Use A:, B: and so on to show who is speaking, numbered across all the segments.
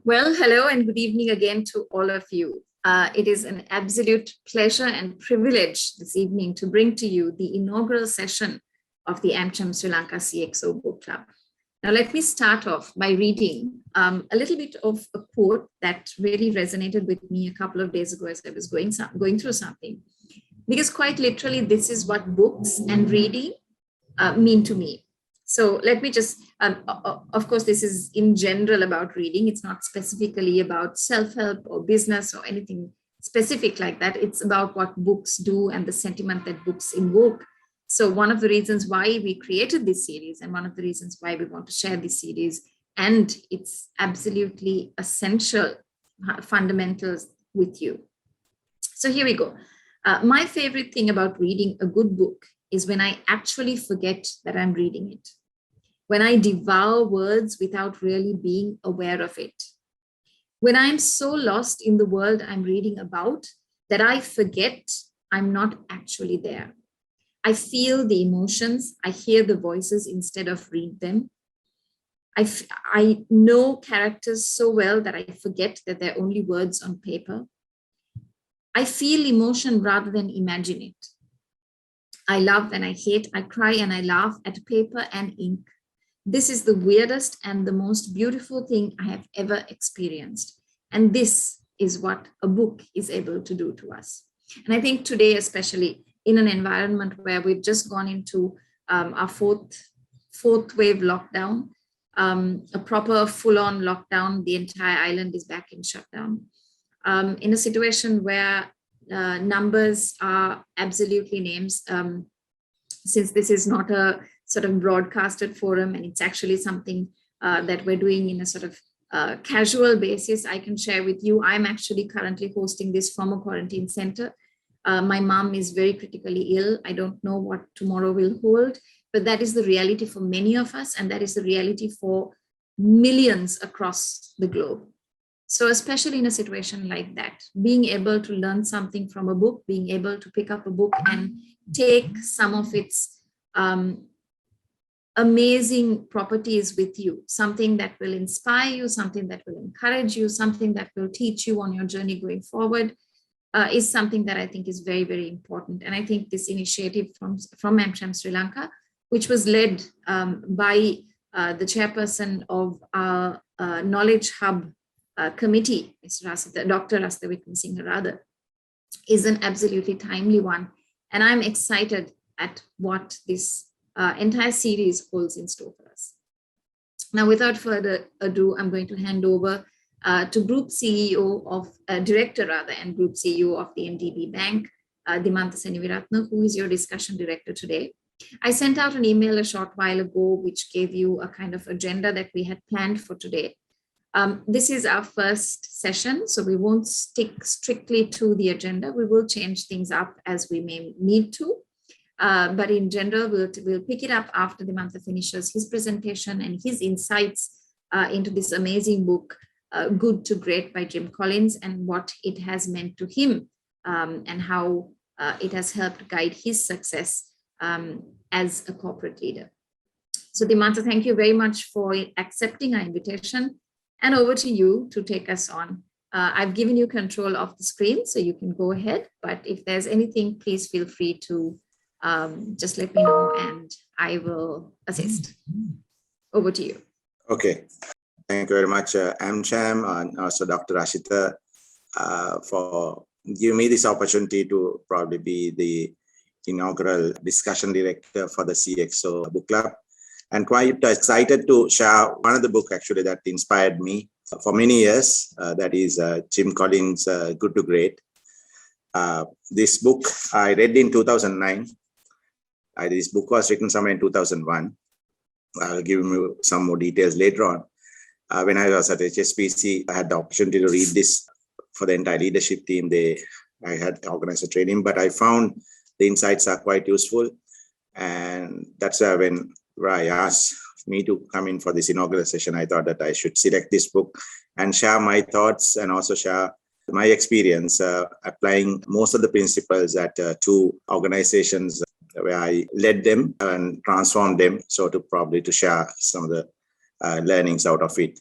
A: Well, hello and good evening again to all of you. It is an absolute pleasure and privilege this evening to bring to you the inaugural session of the AmCham Sri Lanka CxO Book Club. Now, let me start off by reading a little bit of a quote that really resonated with me a couple of days ago as I was going through something. Because quite literally, this is what books and reading mean to me. So let me just, of course, this is in general about reading. It's not specifically about self-help or business or anything specific like that. It's about what books do and the sentiment that books invoke. So one of the reasons why we created this series and one of the reasons why we want to share this series, and it's absolutely essential fundamentals with you. So here we go. My favorite thing about reading a good book is when I actually forget that I'm reading it. When I devour words without really being aware of it. When I'm so lost in the world I'm reading about that I forget I'm not actually there. I feel the emotions, I hear the voices instead of read them. I know characters so well that I forget that they're only words on paper. I feel emotion rather than imagine it. I love and I hate, I cry and I laugh at paper and ink. This is the weirdest and the most beautiful thing I have ever experienced. And this is what a book is able to do to us. And I think today, especially in an environment where we've just gone into our fourth wave lockdown, a proper full-on lockdown, the entire island is back in shutdown. In a situation where numbers are absolutely names, since this is not a sort of broadcasted forum and it's actually something that we're doing in a sort of casual basis, I can share with you. I'm actually currently hosting this from a quarantine center. My mom is very critically ill. I don't know what tomorrow will hold, but that is the reality for many of us, and that is the reality for millions across the globe. So especially in a situation like that, being able to learn something from a book, being able to pick up a book and take some of its amazing properties with you, something that will inspire you, something that will encourage you, something that will teach you on your journey going forward, is something that I think is very, very important. And I think this initiative from AmCham Sri Lanka, which was led by the chairperson of our Knowledge Hub committee, Dr. Rasta Wickramasinghe Rather, is an absolutely timely one. And I'm excited at what this entire series holds in store for us. Now, without further ado, I'm going to hand over to Group CEO of Director rather, and Group CEO of the NDB Bank, Dimantha Seneviratne, who is your discussion director today. I sent out an email a short while ago, which gave you a kind of agenda that we had planned for today. This is our first session, so we won't stick strictly to the agenda. We will change things up as we may need to. But in general, we'll pick it up after Dimantha finishes his presentation and his insights into this amazing book, Good to Great by Jim Collins, and what it has meant to him and how it has helped guide his success as a corporate leader. So Dimantha, thank you very much for accepting our invitation, and over to you to take us on. I've given you control of the screen, so you can go ahead, but if there's anything, please feel free to just let me know and I will assist. Over to you.
B: Okay. Thank you very much, AmCham, and also Dr. Ashita, for giving me this opportunity to probably be the inaugural discussion director for the CxO Book Club. And quite excited to share one of the books actually that inspired me for many years. That is Jim Collins' Good to Great. This book I read in 2009. This book was written somewhere in 2001. I'll give you some more details later on. When I was at HSBC, I had the opportunity to read this for the entire leadership team. I had organized a training, but I found the insights are quite useful. And that's when I asked me to come in for this inaugural session. I thought that I should select this book and share my thoughts and also share my experience applying most of the principles at two organizations where I led them and transformed them. So to share some of the learnings out of it.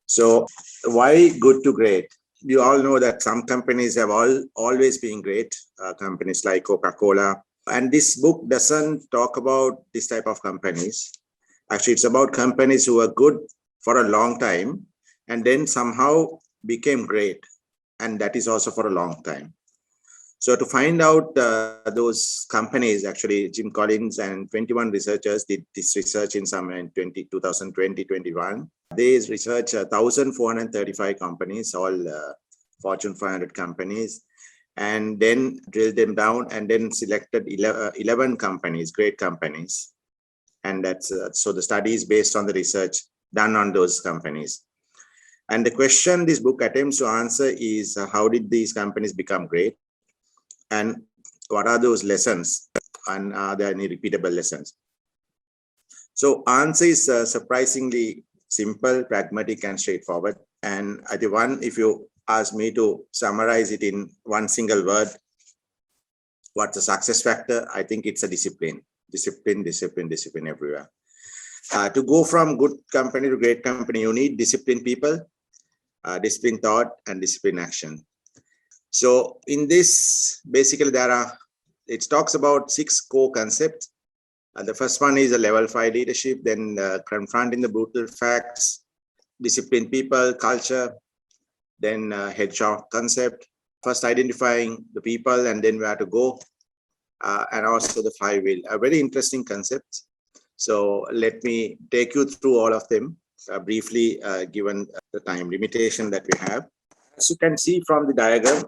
B: So why good to great? You all know that some companies have always been great, companies like Coca-Cola. And this book doesn't talk about this type of companies. Actually, it's about companies who are good for a long time and then somehow became great. And that is also for a long time. So to find out those companies, actually, Jim Collins and 21 researchers did this research in somewhere in 2020, 21. They researched 1,435 companies, all Fortune 500 companies, and then drilled them down and then selected 11 companies, great companies. And that's so the study is based on the research done on those companies. And the question this book attempts to answer is how did these companies become great? And what are those lessons? And are there any repeatable lessons? So answer is surprisingly simple, pragmatic, and straightforward. And I think if you ask me to summarize it in one single word, what's the success factor? I think it's a discipline. Discipline everywhere. To go from good company to great company, you need disciplined people, disciplined thought, and disciplined action. So in this, basically it talks about 6 core concepts. The first one is a level 5 leadership, then confronting the brutal facts, disciplined people, culture, then headshot concept, first identifying the people and then where to go, and also the flywheel, a very interesting concept. So let me take you through all of them briefly, given the time limitation that we have. As you can see from the diagram,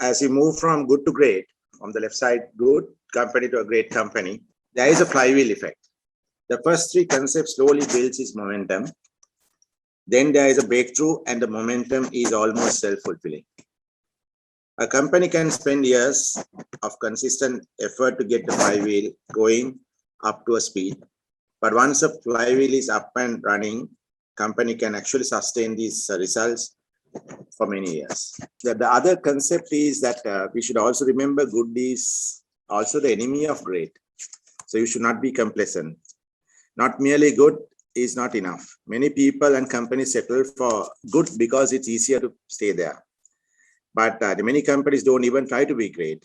B: as you move from good to great, on the left side, good company to a great company, there is a flywheel effect. The first 3 concepts slowly builds its momentum. Then there is a breakthrough and the momentum is almost self-fulfilling. A company can spend years of consistent effort to get the flywheel going up to a speed. But once a flywheel is up and running, company can actually sustain these results for many years. The other concept is that we should also remember good is also the enemy of great. So you should not be complacent. Not merely good is not enough. Many people and companies settle for good because it's easier to stay there. But many companies don't even try to be great.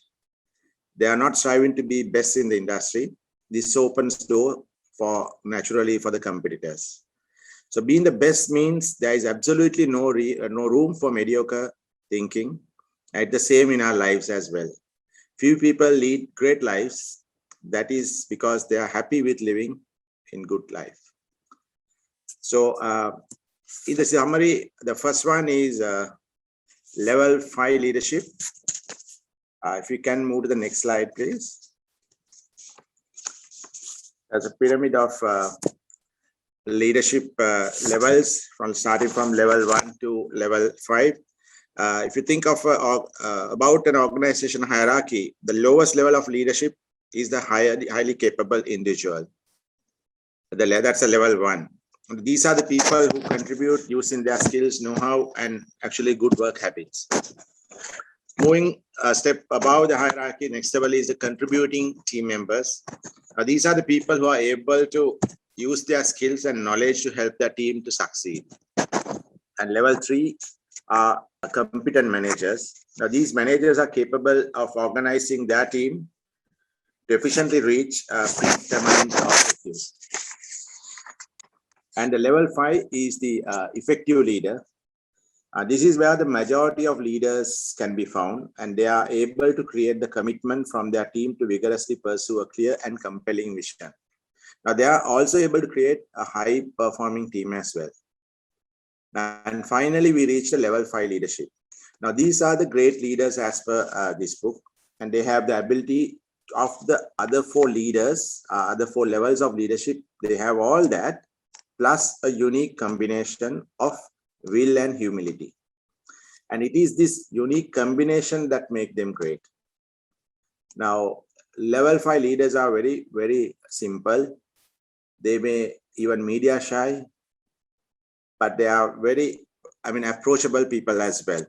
B: They are not striving to be best in the industry. This opens door naturally for the competitors. So being the best means there is absolutely no room for mediocre thinking. At the same in our lives as well. Few people lead great lives. That is because they are happy with living in good life. So in the summary, the first one is level 5 leadership. If you can move to the next slide, please. There's a pyramid of leadership levels starting from level 1 to level 5. If you think of about an organization hierarchy, the lowest level of leadership is the highly capable individual. That's a level 1. These are the people who contribute using their skills, know-how, and actually good work habits. Moving a step above the hierarchy, next level is the contributing team members. These are the people who are able to use their skills and knowledge to help their team to succeed. And level 3 are competent managers. Now, these managers are capable of organizing their team to efficiently reach predetermined objectives. And the level 5 is the effective leader. This is where the majority of leaders can be found, and they are able to create the commitment from their team to vigorously pursue a clear and compelling vision. Now, they are also able to create a high-performing team as well. And finally, we reach the level 5 leadership. Now, these are the great leaders as per this book, and they have the ability of the other 4 leaders, other 4 levels of leadership. They have all that, plus a unique combination of will and humility. And it is this unique combination that makes them great. Now, level 5 leaders are very, very simple. They may even media shy, but they are very, approachable people as well.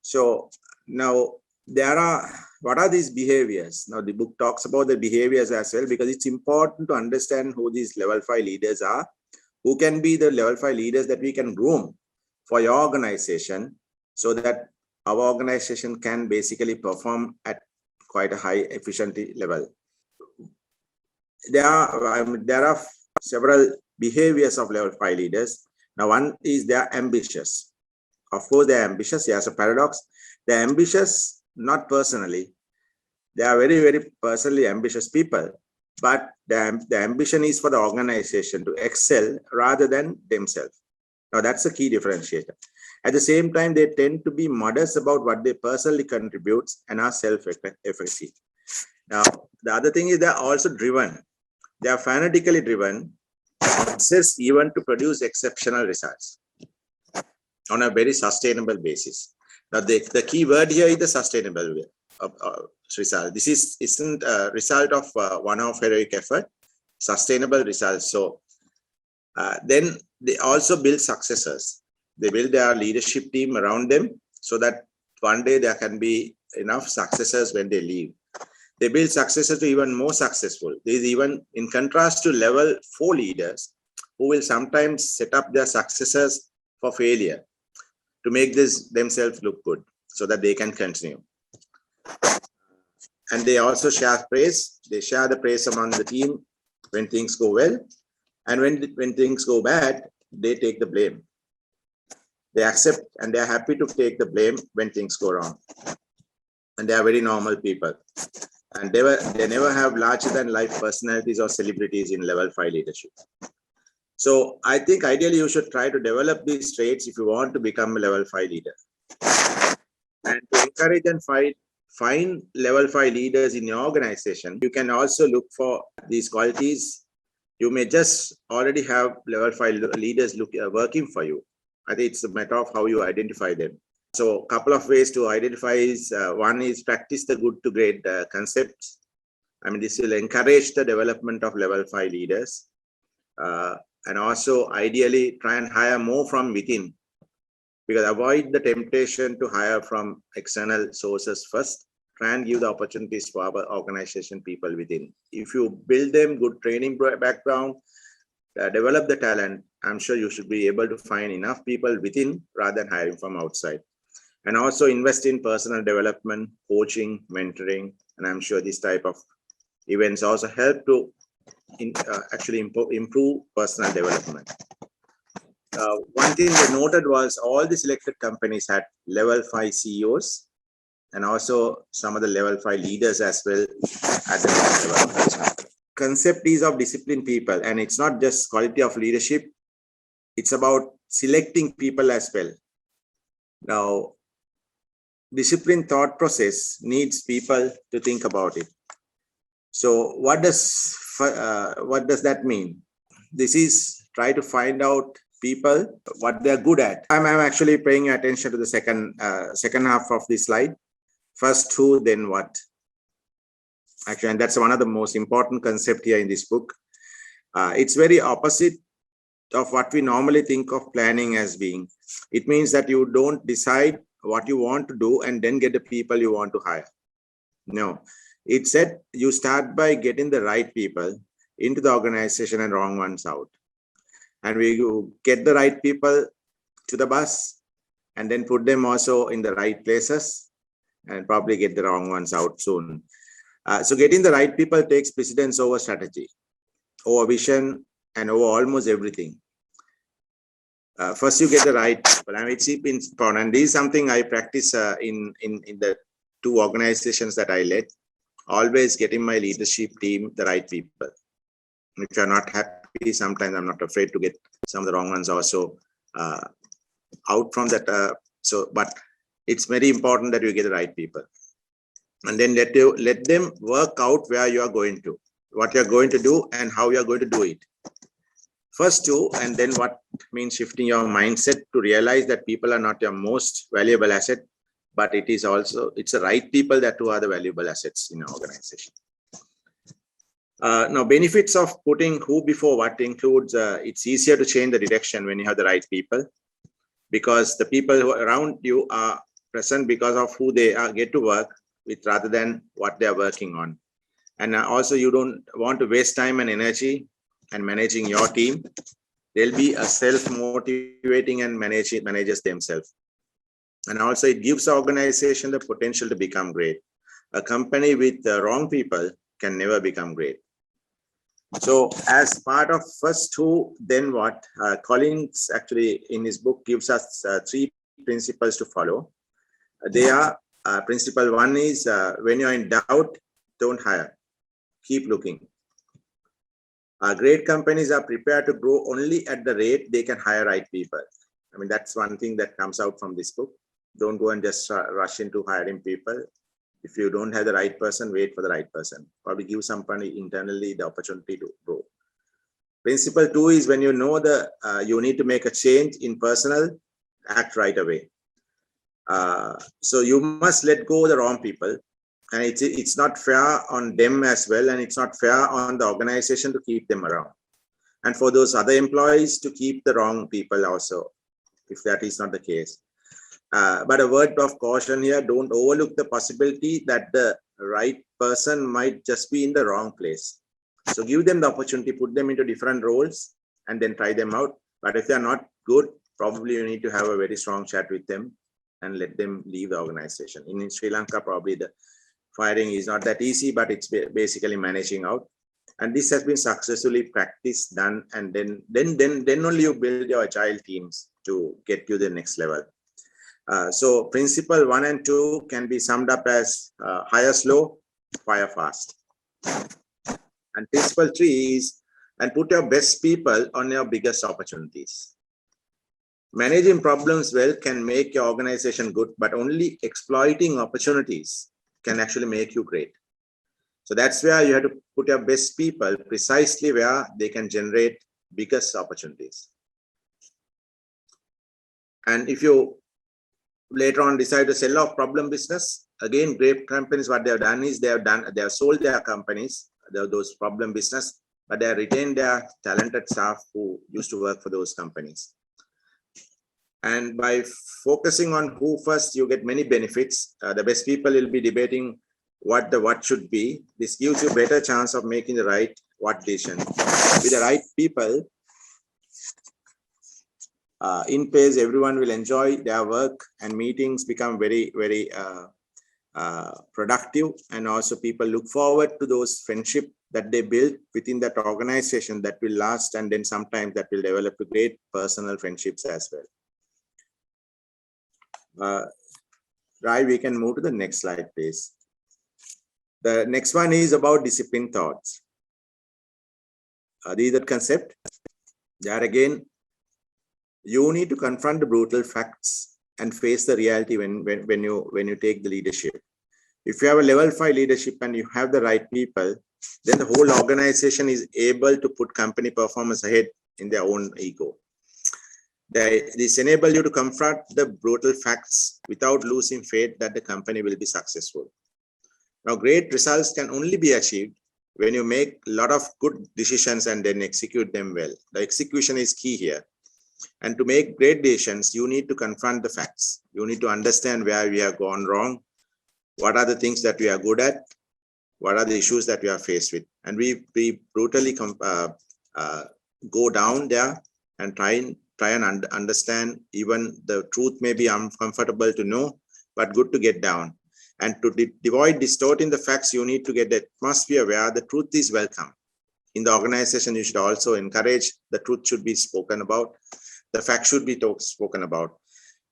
B: So now what are these behaviors? Now the book talks about the behaviors as well, because it's important to understand who these level 5 leaders are who can be the level 5 leaders that we can groom for your organization so that our organization can basically perform at quite a high efficiency level. There are several behaviors of level 5 leaders. Now, one is they are ambitious. Of course, they are ambitious. Here's a paradox. They are ambitious, not personally. They are very, very personally ambitious people. But the ambition is for the organization to excel rather than themselves. Now, that's a key differentiator. At the same time, they tend to be modest about what they personally contribute and are self-effective. Now, the other thing is they're also driven. They are fanatically driven, obsessed even to produce exceptional results on a very sustainable basis. Now, the key word here is the sustainable result. This isn't a result of one-off heroic effort, sustainable results. So then they also build successors. They build their leadership team around them so that one day there can be enough successors when they leave. They build successors to even more successful. This is even in contrast to level 4 leaders who will sometimes set up their successors for failure to make themselves look good so that they can continue. And they also share praise. They share the praise among the team when things go well. And when things go bad, they take the blame. They accept and they're happy to take the blame when things go wrong. And they are very normal people. And they never have larger than life personalities or celebrities in level 5 leadership. So I think ideally you should try to develop these traits if you want to become a level 5 leader. And to encourage and find level 5 leaders in your organization, you can also look for these qualities. You may just already have level 5 leaders working for you. I think it's a matter of how you identify them. So a couple of ways to identify is, one is practice the good to great concepts. I mean, this will encourage the development of level 5 leaders. And also ideally try and hire more from within, because avoid the temptation to hire from external sources first. Try and give the opportunities for our organization people within. If you build them good training background, develop the talent, I'm sure you should be able to find enough people within rather than hiring from outside. And also invest in personal development, coaching, mentoring, and I'm sure this type of events also help to actually improve personal development. One thing they noted was all the selected companies had level 5 CEOs and also some of the level 5 leaders as well at the level. Concept is of disciplined people, and it's not just quality of leadership. It's about selecting people as well. Now, disciplined thought process needs people to think about it. So what does that mean? This is try to find out people what they're good at. I'm actually paying attention to the second half of this slide. First who, then what. Actually, and that's one of the most important concepts here in this book. It's very opposite of what we normally think of planning as being. It means that you don't decide what you want to do and then get the people you want to hire. No, it said you start by getting the right people into the organization and wrong ones out. And we get the right people to the bus and then put them also in the right places and probably get the wrong ones out soon. So getting the right people takes precedence over strategy, over vision, and over almost everything. First, you get the right people. I mean, it's important. And this is something I practice in the 2 organizations that I led. Always getting my leadership team the right people. If you're not happy, sometimes I'm not afraid to get some of the wrong ones also out from that. But it's very important that you get the right people. And then let them work out where you are going to, what you're going to do and how you're going to do it. First 2, and then what means shifting your mindset to realize that people are not your most valuable asset, but it's the right people who are the valuable assets in your organization. Now, benefits of putting who before what includes, it's easier to change the direction when you have the right people, because the people who are around you are present because of who they get to work with rather than what they are working on. And also you don't want to waste time and energy and managing your team They'll be a self-motivating and manages themselves. And also it gives the organization the potential to become great. A company with the wrong people can never become great. So as part of first two, then what? Collins actually in his book gives us three principles to follow. They are principle one is when you're in doubt, don't hire. Keep looking. Great companies are prepared to grow only at the rate they can hire right people. I mean, that's one thing that comes out from this book. Don't go and just rush into hiring people. If you don't have the right person, wait for the right person. Probably give somebody internally the opportunity to grow. Principle two is when you know you need to make a change in personal, act right away. So you must let go of the wrong people. And it's not fair on them as well. And it's not fair on the organization to keep them around. And for those other employees to keep the wrong people also, if that is not the case. But a word of caution here, don't overlook the possibility that the right person might just be in the wrong place. So give them the opportunity, put them into different roles and then try them out. But if they're not good, probably you need to have a very strong chat with them and let them leave the organization. In Sri Lanka, probably the firing is not that easy, but it's basically managing out. And this has been successfully practiced, done, and then only you build your agile teams to get you the next level. So principle 1 and 2 can be summed up as hire slow, fire fast. And principle 3 is, and put your best people on your biggest opportunities. Managing problems well can make your organization good, but only exploiting opportunities can actually make you great. So that's where you have to put your best people precisely where they can generate biggest opportunities. And if you later on decide to sell off problem business, again, great companies, what they have done is they have sold their companies, those problem business, but they have retained their talented staff who used to work for those companies. And by focusing on who first, you get many benefits. The best people will be debating what the what should be. This gives you a better chance of making the right what decision. With the right people in place, everyone will enjoy their work and meetings become very, very productive. And also people look forward to those friendships that they build within that organization that will last, and then sometimes that will develop to great personal friendships as well. Right, we can move to the next slide, please. The next one is about discipline thoughts. These are the concept. There again, you need to confront the brutal facts and face the reality when you take the leadership. If you have a level 5 leadership and you have the right people, then the whole organization is able to put company performance ahead in their own ego. This enables you to confront the brutal facts without losing faith that the company will be successful. Now, great results can only be achieved when you make a lot of good decisions and then execute them well. The execution is key here. And to make great decisions, you need to confront the facts. You need to understand where we have gone wrong. What are the things that we are good at? What are the issues that we are faced with? And we brutally go down there and try and understand. Even the truth may be uncomfortable to know, but good to get down. And to avoid distorting the facts, you need to get the atmosphere where the truth is welcome. In the organization, you should also encourage the truth should be spoken about. The facts should be spoken about.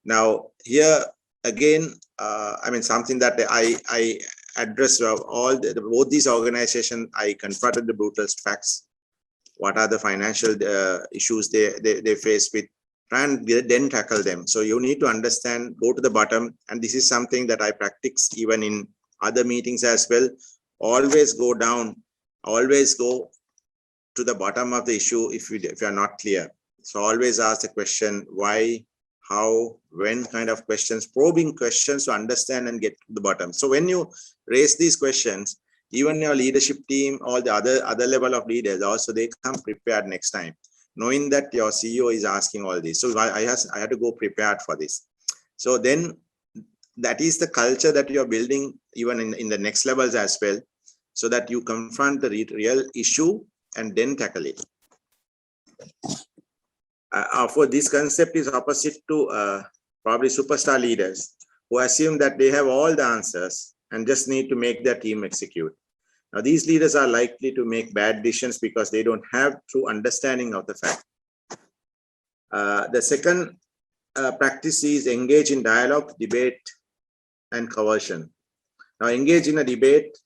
B: Now, here again, I mean, something that I address both these organizations, I confronted the brutal facts. What are the financial issues they face with, and then tackle them. So you need to understand, go to the bottom. And this is something that I practice even in other meetings as well. Always go down, always go to the bottom of the issue if you are not clear. So always ask the question, why, how, when kind of questions, probing questions to understand and get to the bottom. So when you raise these questions, even your leadership team, all the other level of leaders, also they come prepared next time, knowing that your CEO is asking all this. So I had to go prepared for this. So then that is the culture that you are building even in the next levels as well, so that you confront the real issue and then tackle it. For this concept is opposite to probably superstar leaders who assume that they have all the answers and just need to make their team execute. Now, these leaders are likely to make bad decisions because they don't have true understanding of the fact. The second practice is engage in dialogue, debate, and coercion. Now, engage in a debate,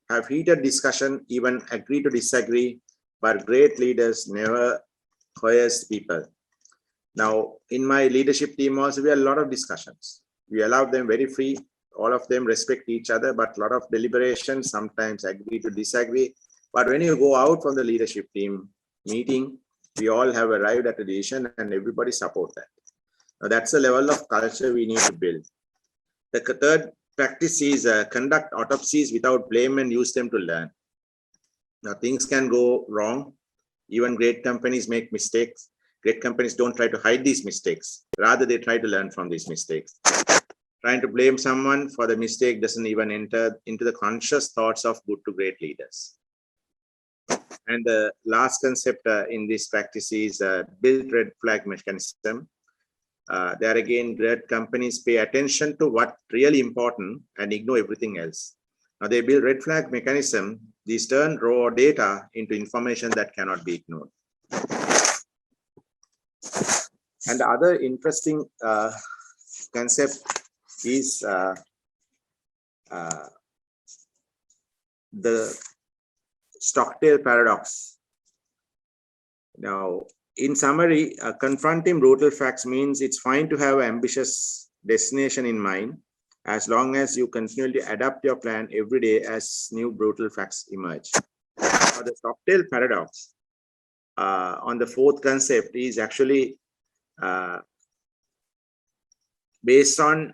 B: have heated discussion, even agree to disagree, but great leaders never coerce people. Now, in my leadership team also, we have a lot of discussions. We allow them very free. All of them respect each other, but a lot of deliberation, sometimes agree to disagree. But when you go out from the leadership team meeting, we all have arrived at a decision and everybody support that. Now, that's the level of culture we need to build. The third practice is conduct autopsies without blame and use them to learn. Now, things can go wrong. Even great companies make mistakes. Great companies don't try to hide these mistakes. Rather, they try to learn from these mistakes. Trying to blame someone for the mistake doesn't even enter into the conscious thoughts of good to great leaders. And the last concept in this practice is build red flag mechanism. There again, great companies pay attention to what's really important and ignore everything else. Now they build red flag mechanism. These turn raw data into information that cannot be ignored. And the other interesting concept is the Stockdale paradox. Now, in summary, confronting brutal facts means it's fine to have an ambitious destination in mind as long as you continually adapt your plan every day as new brutal facts emerge. Now, the Stockdale paradox on the fourth concept is actually based on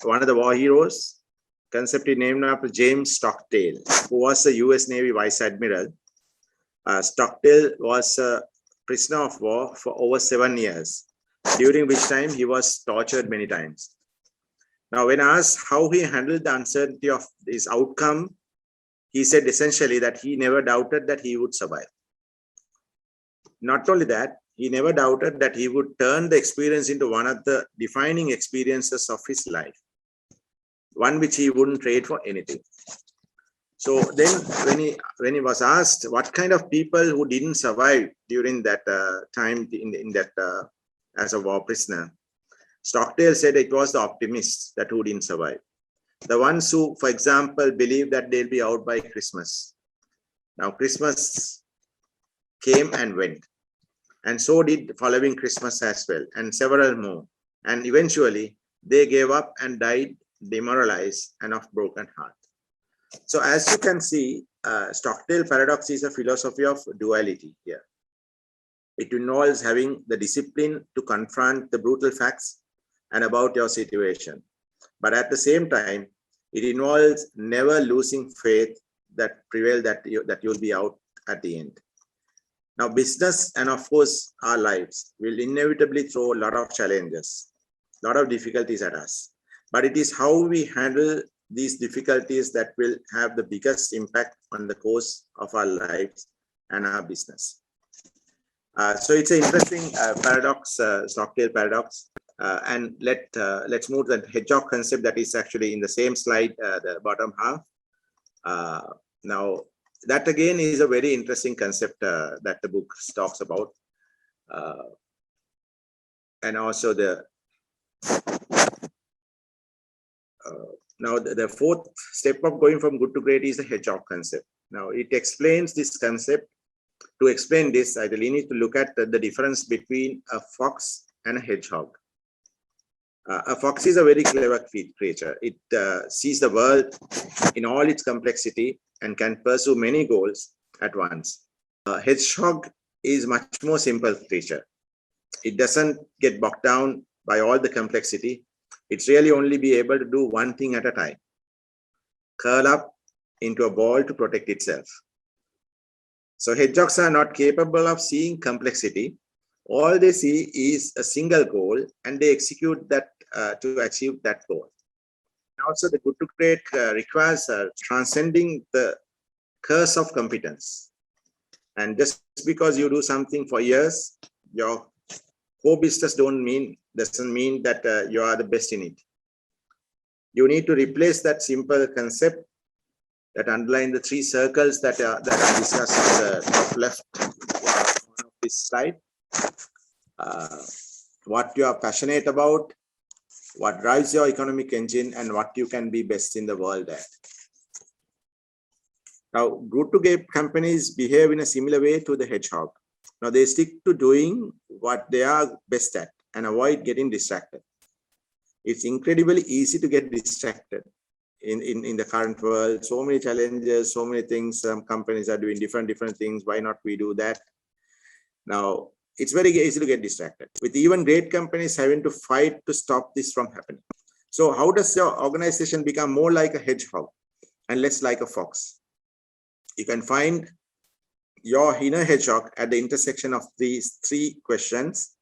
B: one of the war heroes, concept is named after James Stockdale, who was a US Navy Vice Admiral. Stockdale was a prisoner of war for over 7 years, during which time he was tortured many times. Now, when asked how he handled the uncertainty of his outcome, he said essentially that he never doubted that he would survive. Not only that, he never doubted that he would turn the experience into one of the defining experiences of his life, one which he wouldn't trade for anything. So then when he was asked what kind of people who didn't survive during that time in that as a war prisoner, Stockdale said it was the optimists that who didn't survive. The ones who, for example, believe that they'll be out by Christmas. Now, Christmas came and went. And so did following Christmas as well, and several more. And eventually, they gave up and died demoralized and of broken heart. So as you can see, Stockdale paradox is a philosophy of duality here. It involves having the discipline to confront the brutal facts and about your situation. But at the same time, it involves never losing faith that prevail that you'll be out at the end. Now, business and of course our lives will inevitably throw a lot of challenges, a lot of difficulties at us. But it is how we handle these difficulties that will have the biggest impact on the course of our lives and our business. So it's an interesting paradox, Stockdale paradox. And let's move to the hedgehog concept that is actually in the same slide, the bottom half. Now, that again is a very interesting concept that the book talks about. And also now the fourth step of going from good to great is the hedgehog concept. Now it explains this concept. To explain this, I really need to look at the difference between a fox and a hedgehog. A fox is a very clever creature. It sees the world in all its complexity and can pursue many goals at once. A hedgehog is much more simple creature. It doesn't get bogged down by all the complexity. It's really only be able to do one thing at a time. Curl up into a ball to protect itself. So hedgehogs are not capable of seeing complexity. All they see is a single goal and they execute that to achieve that goal. Also, the good to great requires transcending the curse of competence. And just because you do something for years your core business doesn't mean that you are the best in it. You need to replace that simple concept that underline the three circles that are discussed on the top left of this slide. What you are passionate about, what drives your economic engine, and what you can be best in the world at. Now, good-to-great companies behave in a similar way to the hedgehog. Now, they stick to doing what they are best at and avoid getting distracted. It's incredibly easy to get distracted in the current world. So many challenges, so many things. Some companies are doing different things. Why not we do that? Now, it's very easy to get distracted, with even great companies having to fight to stop this from happening. So how does your organization become more like a hedgehog and less like a fox? You can find your inner hedgehog at the intersection of these three questions,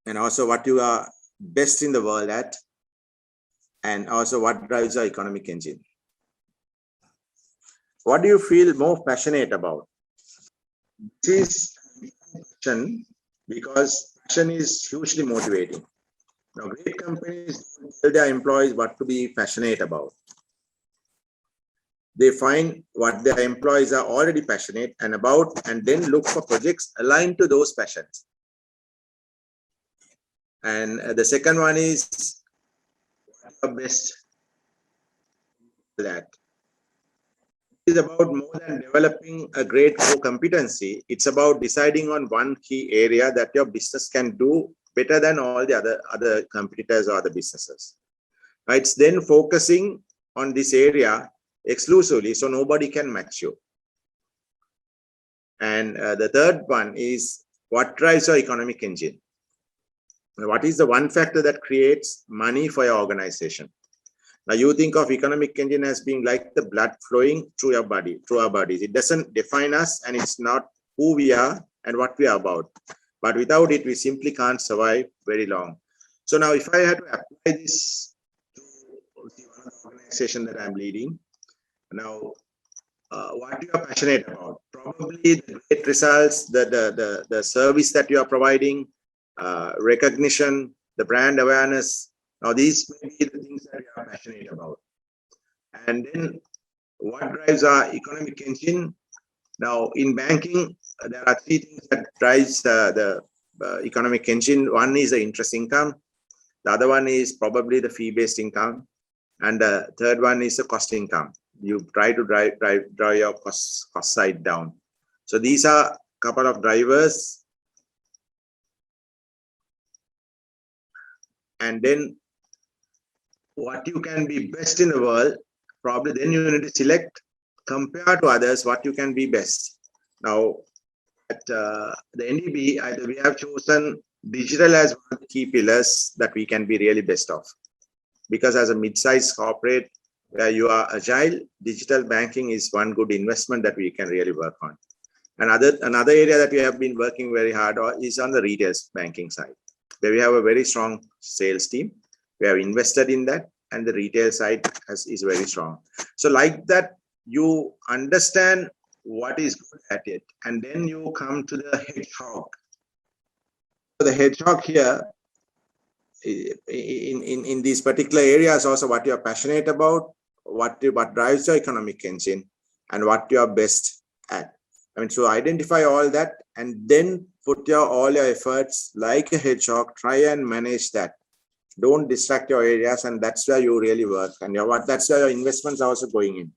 B: and also what you are best in the world at, and also what drives your economic engine. What do you feel more passionate about? This is passion, because passion is hugely motivating. Now, great companies tell their employees what to be passionate about. They find what their employees are already passionate and about, and then look for projects aligned to those passions. And the second one is best that. It is about more than developing a great core competency. It's about deciding on one key area that your business can do better than all the other competitors or other businesses. It's then focusing on this area exclusively, so nobody can match you. And the third one is what drives your economic engine. What is the one factor that creates money for your organization? Now, you think of economic engine as being like the blood flowing through your body, through our bodies. It doesn't define us, and it's not who we are and what we are about. But without it, we simply can't survive very long. So now, if I had to apply this to the organization that I'm leading, now, what you are passionate about? Probably the great results, the service that you are providing, recognition, the brand awareness. Now, these may be the things that we are passionate about. And then what drives our economic engine? Now, in banking, there are three things that drives the economic engine. One is the interest income. The other one is probably the fee-based income. And the third one is the cost income. You try to drive your cost side down. So these are a couple of drivers. And then what you can be best in the world, probably then you need to select, compare to others, what you can be best. Now, at the NDB, we have chosen digital as one of the key pillars that we can be really best of. Because as a mid-sized corporate, where you are agile, digital banking is one good investment that we can really work on. Another area that we have been working very hard on is on the retail banking side, where we have a very strong sales team. We have invested in that, and the retail side is very strong. So like that, you understand what is good at it, and then you come to the hedgehog. So the hedgehog here, in these particular areas, also what you are passionate about, what drives your economic engine, and what you are best at. I mean, so identify all that, and then put all your efforts like a hedgehog, try and manage that. Don't distract your areas, and that's where you really work, and that's where your investments are also going in.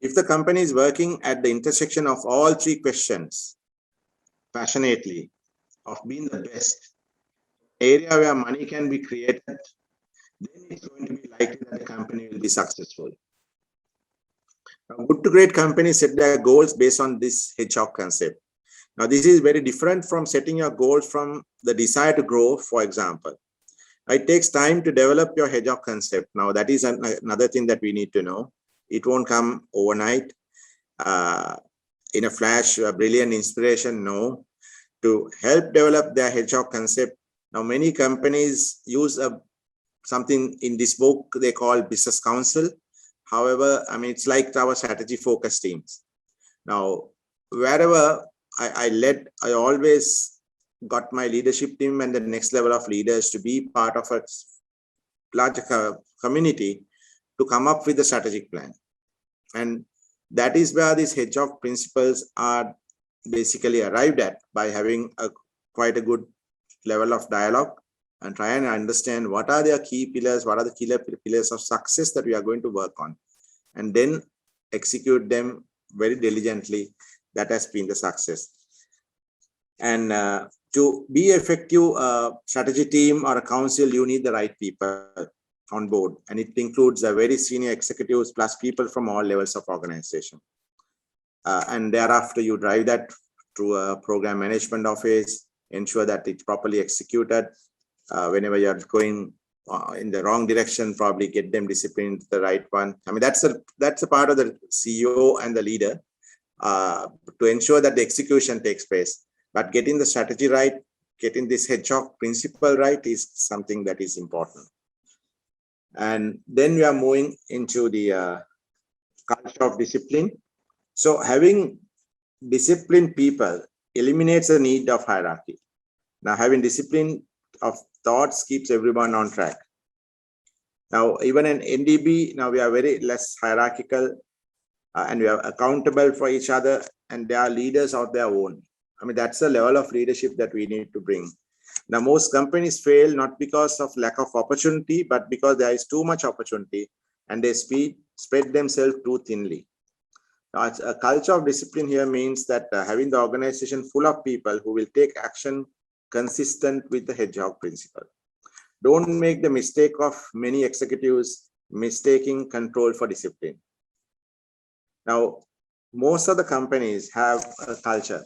B: If the company is working at the intersection of all three questions passionately, of being the best, area where money can be created, then it's going to be likely that the company will be successful. Now, good to great companies set their goals based on this hedgehog concept. Now, this is very different from setting your goals from the desire to grow, for example. It takes time to develop your hedgehog concept. Now, that is another thing that we need to know. It won't come overnight. In a flash, a brilliant inspiration, no. To help develop their hedgehog concept, now many companies use something in this book they call business council. However, I mean, it's like our strategy focus teams. Now, wherever I always got my leadership team and the next level of leaders to be part of a larger community to come up with a strategic plan. And that is where these hedgehog principles are basically arrived at, by having quite a good level of dialogue and try and understand what are their key pillars, what are the key pillars of success that we are going to work on, and then execute them very diligently. That has been the success. And to be effective strategy team or a council, you need the right people on board, and it includes a very senior executives plus people from all levels of organization. And thereafter, you drive that through a program management office, ensure that it's properly executed. Whenever you're going in the wrong direction, probably get them disciplined to the right one. I mean, that's a part of the CEO and the leader to ensure that the execution takes place. But getting the strategy right, getting this hedgehog principle right is something that is important. And then we are moving into the culture of discipline. So having disciplined people eliminates the need of hierarchy. Now, having discipline of thoughts keeps everyone on track. Now, even in NDB, now we are very less hierarchical and we are accountable for each other, and they are leaders of their own. I mean, that's the level of leadership that we need to bring. Now, most companies fail not because of lack of opportunity, but because there is too much opportunity and they spread themselves too thinly. Now, a culture of discipline here means that having the organization full of people who will take action consistent with the hedgehog principle. Don't make the mistake of many executives mistaking control for discipline. Now, most of the companies have a culture,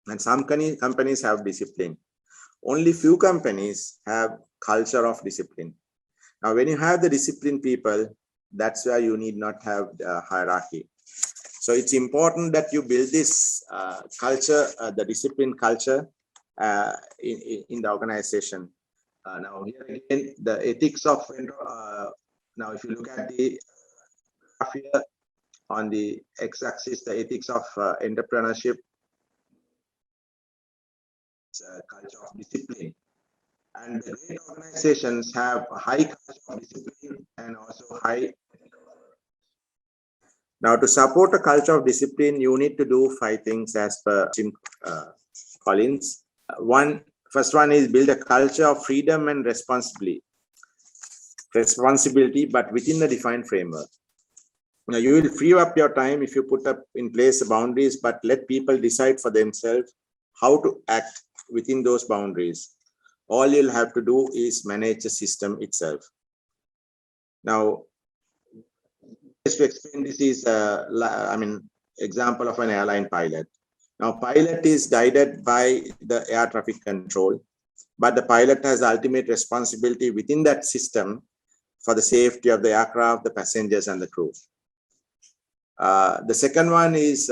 B: and some companies have discipline. Only few companies have culture of discipline. Now, when you have the disciplined people, that's where you need not have the hierarchy. So it's important that you build this culture, the discipline culture in the organization. Now, here again, the ethics of, now if you look at the graph here on the x-axis, the ethics of entrepreneurship, culture of discipline. And the great organizations have a high culture of discipline and also high. Now, to support a culture of discipline, you need to do 5 things as per Jim Collins. First one is build a culture of freedom and responsibility, but within the defined framework. Now, you will free up your time if you put up in place the boundaries, but let people decide for themselves how to act within those boundaries. All you'll have to do is manage the system itself. Now, just to explain, this is example of an airline pilot. Now, pilot is guided by the air traffic control, but the pilot has ultimate responsibility within that system for the safety of the aircraft, the passengers, and the crew. The second one is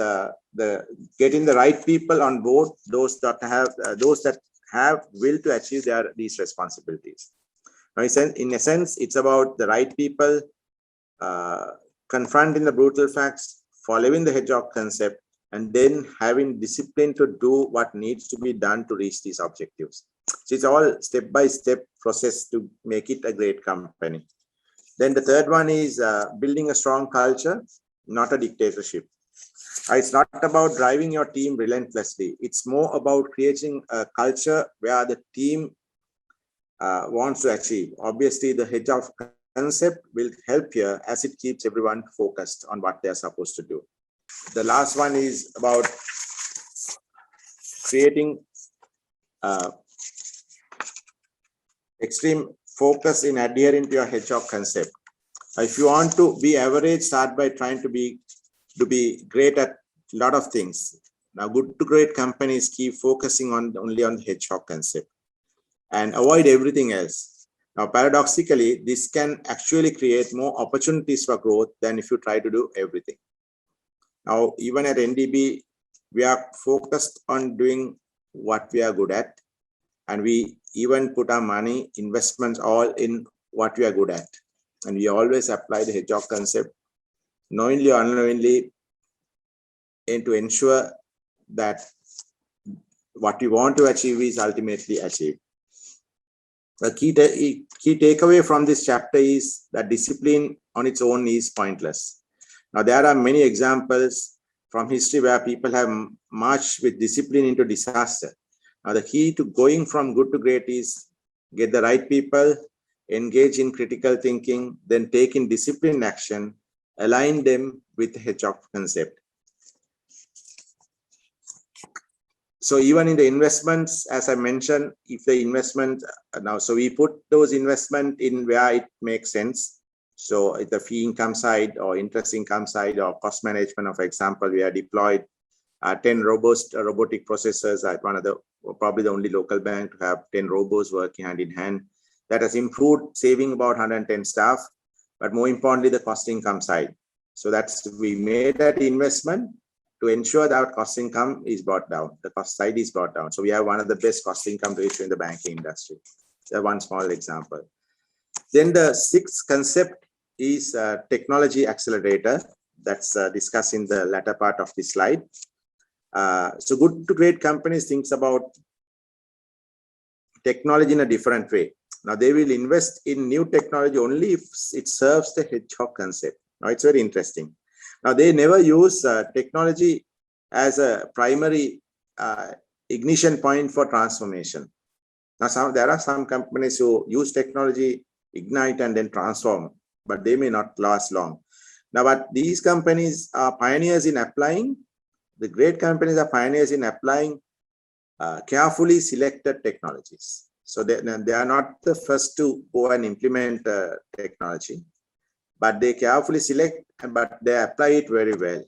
B: getting the right people on board, those that have will to achieve these responsibilities. Now, in a sense, it's about the right people confronting the brutal facts, following the hedgehog concept, and then having discipline to do what needs to be done to reach these objectives. So it's all step-by-step process to make it a great company. Then the third one is building a strong culture, not a dictatorship. It's not about driving your team relentlessly. It's more about creating a culture where the team wants to achieve. Obviously, the hedgehog concept will help here as it keeps everyone focused on what they're supposed to do. The last one is about creating extreme focus in adhering to your hedgehog concept. If you want to be average, start by trying to be great at a lot of things. Now, good to great companies keep focusing only on the hedgehog concept and avoid everything else. Now, paradoxically, this can actually create more opportunities for growth than if you try to do everything. Now, even at NDB, we are focused on doing what we are good at, and we even put our money, investments all in what we are good at. And we always apply the hedgehog concept, knowingly or unknowingly, and to ensure that what we want to achieve is ultimately achieved. The key takeaway from this chapter is that discipline on its own is pointless. Now, there are many examples from history where people have marched with discipline into disaster. Now, the key to going from good to great is get the right people, engage in critical thinking, then take in disciplined action, align them with the hedgehog concept. So even in the investments, as I mentioned, if the investment now, so we put those investment in where it makes sense. So if the fee income side or interest income side or cost management, for example, we are deployed 10 robust robotic processors at one of the, probably the only local bank to have 10 robots working hand in hand. That has improved saving about 110 staff, but more importantly, the cost income side. So that's, we made that investment to ensure that our cost income is brought down, the cost side is brought down. So we have one of the best cost income ratio in the banking industry. That's one small example. Then the sixth concept is technology accelerator. That's discussed in the latter part of the slide. So good to great companies thinks about technology in a different way. Now they will invest in new technology only if it serves the hedgehog concept. Now it's very interesting. Now they never use technology as a primary ignition point for transformation. Now there are some companies who use technology, ignite and then transform, but they may not last long. Now, but these companies are pioneers in applying, the great companies are pioneers in applying carefully selected technologies. So they are not the first to go and implement technology, but they carefully select, but they apply it very well.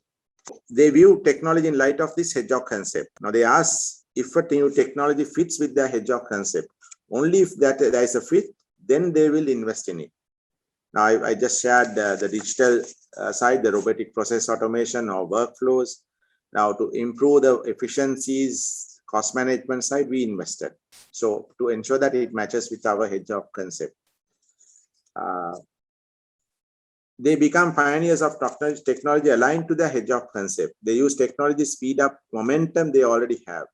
B: They view technology in light of this hedgehog concept. Now they ask if a new technology fits with the hedgehog concept. Only if there is a fit, then they will invest in it. Now I just shared the digital side, the robotic process automation or workflows. Now to improve the efficiencies, cost management side, we invested. So to ensure that it matches with our hedgehog concept. They become pioneers of technology aligned to the hedgehog concept. They use technology speed up momentum they already have.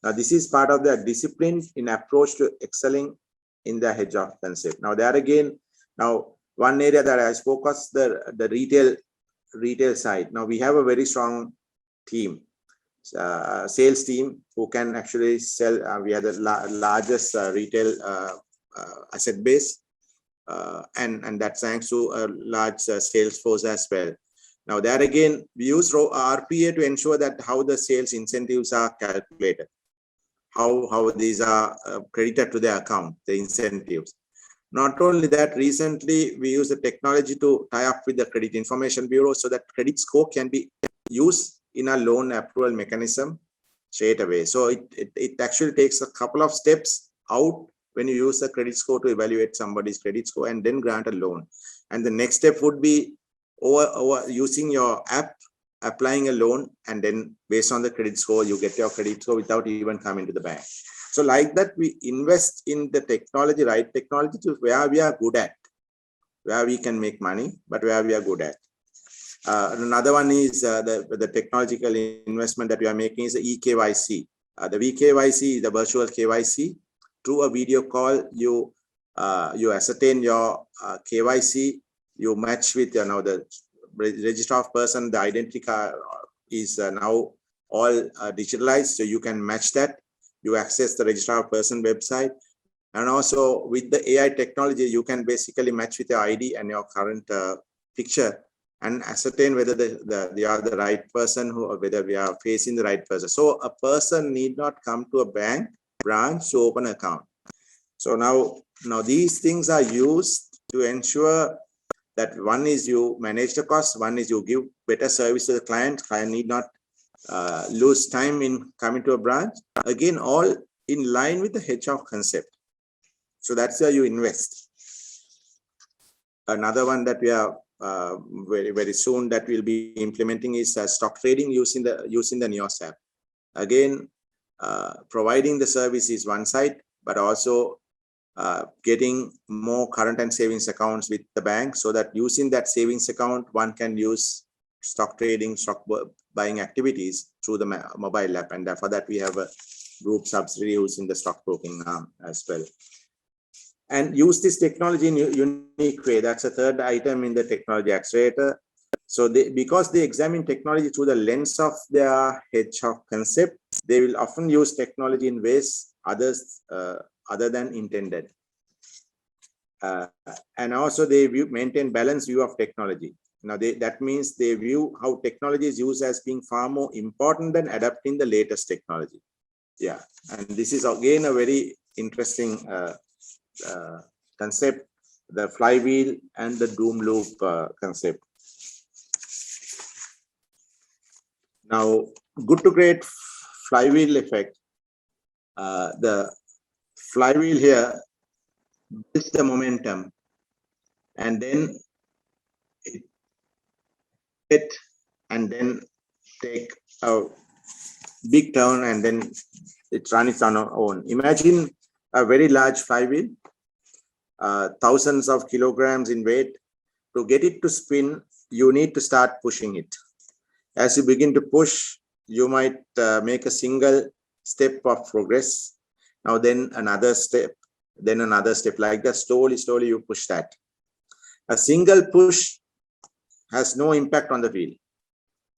B: Now, this is part of their discipline in approach to excelling in the hedgehog concept. Now, there again, now one area that I spoke was the retail side. Now, we have a very strong team, sales team who can actually sell. We are the largest retail asset base. And that's thanks to a large sales force as well. Now there again, we use RPA to ensure that how the sales incentives are calculated, how these are credited to the account, the incentives. Not only that, recently we use the technology to tie up with the Credit Information Bureau so that credit score can be used in a loan approval mechanism straight away. So it actually takes a couple of steps out when you use the credit score to evaluate somebody's credit score and then grant a loan. And the next step would be over using your app, applying a loan, and then based on the credit score, you get your credit score without even coming to the bank. So like that, we invest in the technology, right technology to where we are good at, where we can make money, but where we are good at. Another one is the technological investment that we are making is the eKYC. The VKYC is the virtual KYC. Through a video call, you ascertain your KYC, you match with now the register of person, the identity card is now all digitalized, so you can match that. You access the register of person website, and also with the AI technology, you can basically match with your ID and your current picture and ascertain whether they are the right person or whether we are facing the right person. So a person need not come to a bank branch to open an account. So now these things are used to ensure that one is you manage the cost, one is you give better service to the client. Client need not lose time in coming to a branch. Again, all in line with the hedgehog concept. So that's where you invest. Another one that we are very soon that we'll be implementing is stock trading using the NEOS app. Again, providing the service is one side, but also getting more current and savings accounts with the bank, so that using that savings account, one can use stock trading, stock buying activities through the mobile app. And for that, we have a group subsidiary who's in the stockbroking arm as well. And use this technology in a unique way. That's a third item in the technology accelerator. So because they examine technology through the lens of their hedgehog concept, they will often use technology in ways other than intended. And also they maintain balanced view of technology. Now that means they view how technology is used as being far more important than adapting the latest technology. Yeah, and this is again a very interesting concept, the flywheel and the doom loop concept. Now, good to great flywheel effect. The flywheel here builds the momentum, and then it and then take a big turn, and then it runs on its own. Imagine a very large flywheel, thousands of kilograms in weight. To get it to spin, you need to start pushing it. As you begin to push, you might make a single step of progress. Now then another step, like that. Slowly you push that. A single push has no impact on the wheel.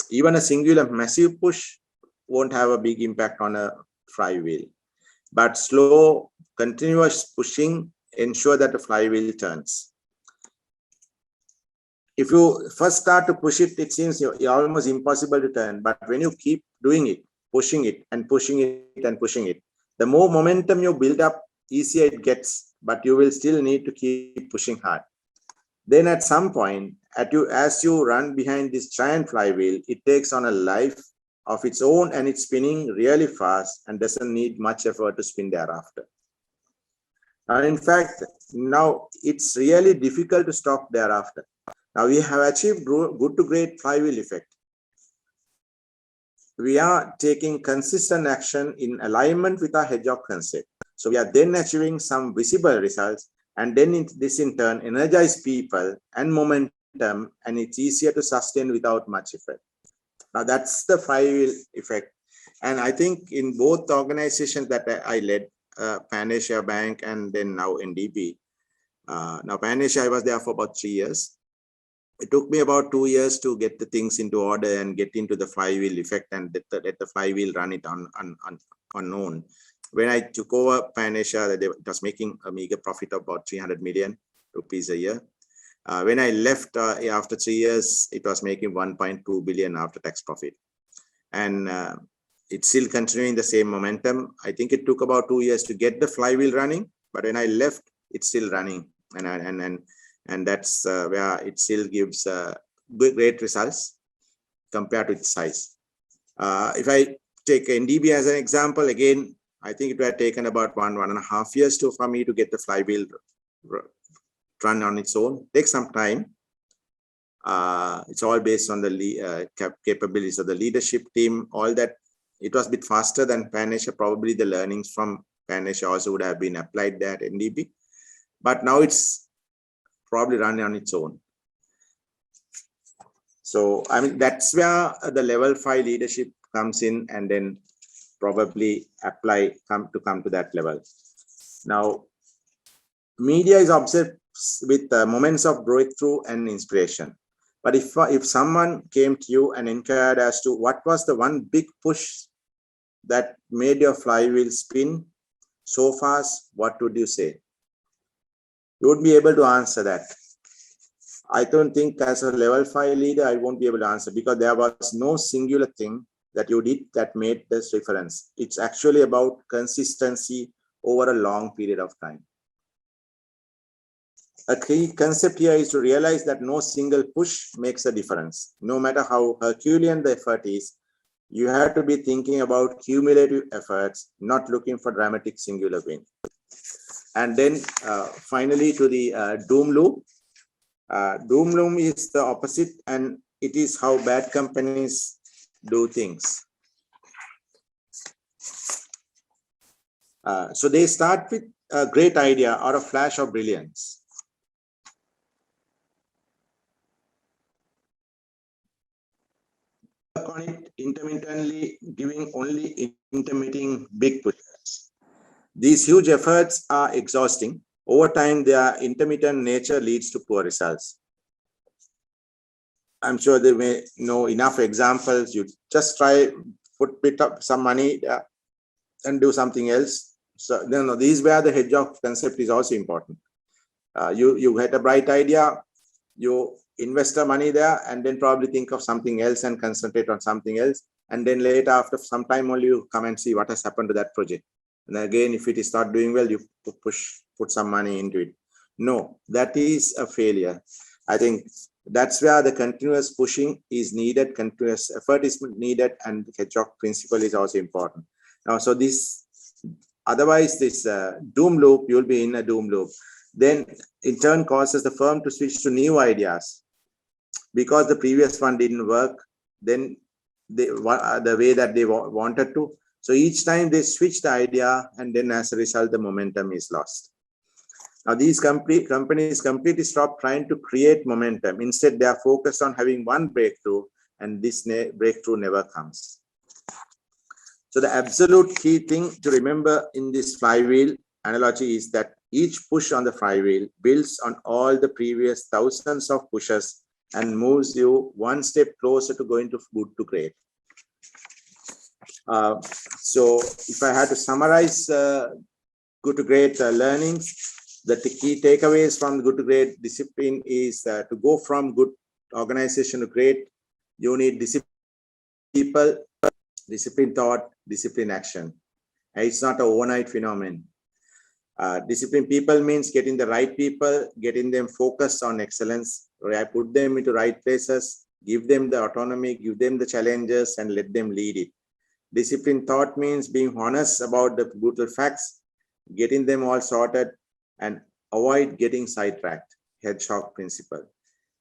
B: Even a singular massive push won't have a big impact on a flywheel. But slow, continuous pushing ensure that the flywheel turns. If you first start to push it, it seems you're almost impossible to turn. But when you keep doing it, pushing it and pushing it and pushing it, the more momentum you build up, easier it gets, but you will still need to keep pushing hard. Then at some point, as you run behind this giant flywheel, it takes on a life of its own and it's spinning really fast and doesn't need much effort to spin thereafter. And in fact, now it's really difficult to stop thereafter. Now we have achieved good to great flywheel effect. We are taking consistent action in alignment with our hedgehog concept. So we are then achieving some visible results, and then this in turn energize people and momentum, and it's easier to sustain without much effort. Now that's the flywheel effect. And I think in both organizations that I led, Pan Asia Bank and then now NDB. Now Pan Asia, I was there for about 3 years. It took me about 2 years to get the things into order and get into the flywheel effect and let the flywheel run it on own. When I took over Pan Asia, it was making a meager profit of about 300 million rupees a year. When I left after 3 years, it was making 1.2 billion after tax profit. And it's still continuing the same momentum. I think it took about 2 years to get the flywheel running, but when I left, it's still running. And that's where it still gives great results compared to its size. If I take NDB as an example, again, I think it would have taken about 1.5 years for me to get the flywheel run on its own. It takes some time. It's all based on the capabilities of the leadership team, all that. It was a bit faster than Pan Asia. Probably the learnings from Pan Asia also would have been applied there at NDB. But now it's probably running on its own. So, I mean, that's where the level 5 leadership comes in, and then probably come to that level. Now, media is obsessed with moments of breakthrough and inspiration. But if someone came to you and inquired as to what was the one big push that made your flywheel spin so fast, what would you say? You would be able to answer that. I don't think as a level 5 leader, I won't be able to answer, because there was no singular thing that you did that made this difference. It's actually about consistency over a long period of time. A key concept here is to realize that no single push makes a difference. No matter how Herculean the effort is, you have to be thinking about cumulative efforts, not looking for dramatic singular win. And then finally to the doom loop. Doom loop is the opposite, and it is how bad companies do things. So they start with a great idea or a flash of brilliance. on it intermittently, giving only intermittent big pushes. These huge efforts are exhausting. Over time, their intermittent nature leads to poor results. I'm sure they may know enough examples. You just try, put up some money and do something else. So these where the hedgehog concept is also important. You had a bright idea, you invest the money there, and then probably think of something else and concentrate on something else. And then later, after some time only, you come and see what has happened to that project. And again, if it is not doing well, you put some money into it. No, that is a failure. I think that's where the continuous pushing is needed, continuous effort is needed, and the hedgehog principle is also important. Now, so this, otherwise this doom loop, you'll be in a doom loop. Then in turn causes the firm to switch to new ideas because the previous one didn't work, then the way that they wanted to. So each time they switch the idea, and then as a result, the momentum is lost. Now, these companies completely stop trying to create momentum. Instead, they are focused on having one breakthrough, and this breakthrough never comes. So the absolute key thing to remember in this flywheel analogy is that each push on the flywheel builds on all the previous thousands of pushes and moves you one step closer to going to good to great. So if I had to summarize good to great learnings, the key takeaways from good to great discipline is to go from good organization to great, you need discipline people, discipline thought, discipline action. It's not an overnight phenomenon. Discipline people means getting the right people, getting them focused on excellence, put them into right places, give them the autonomy, give them the challenges, and let them lead it. Discipline thought means being honest about the brutal facts, getting them all sorted, and avoid getting sidetracked, hedgehog principle.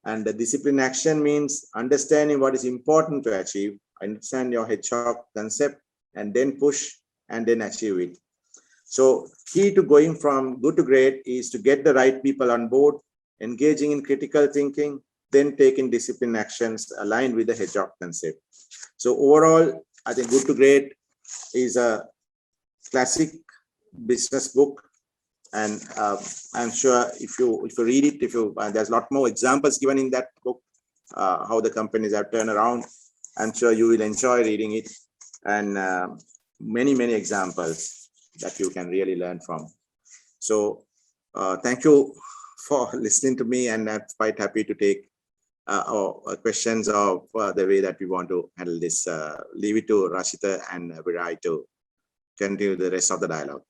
B: And the discipline action means understanding what is important to achieve, understand your hedgehog concept, and then push and then achieve it. So key to going from good to great is to get the right people on board, engaging in critical thinking, then taking discipline actions aligned with the hedgehog concept. So overall, I think Good to Great is a classic business book. And I'm sure if you read it, there's a lot more examples given in that book, how the companies have turned around. I'm sure you will enjoy reading it, and many examples that you can really learn from. So thank you for listening to me, and I'm quite happy to take questions of the way that we want to handle this. Leave it to Rashita and Virai to continue the rest of the dialogue.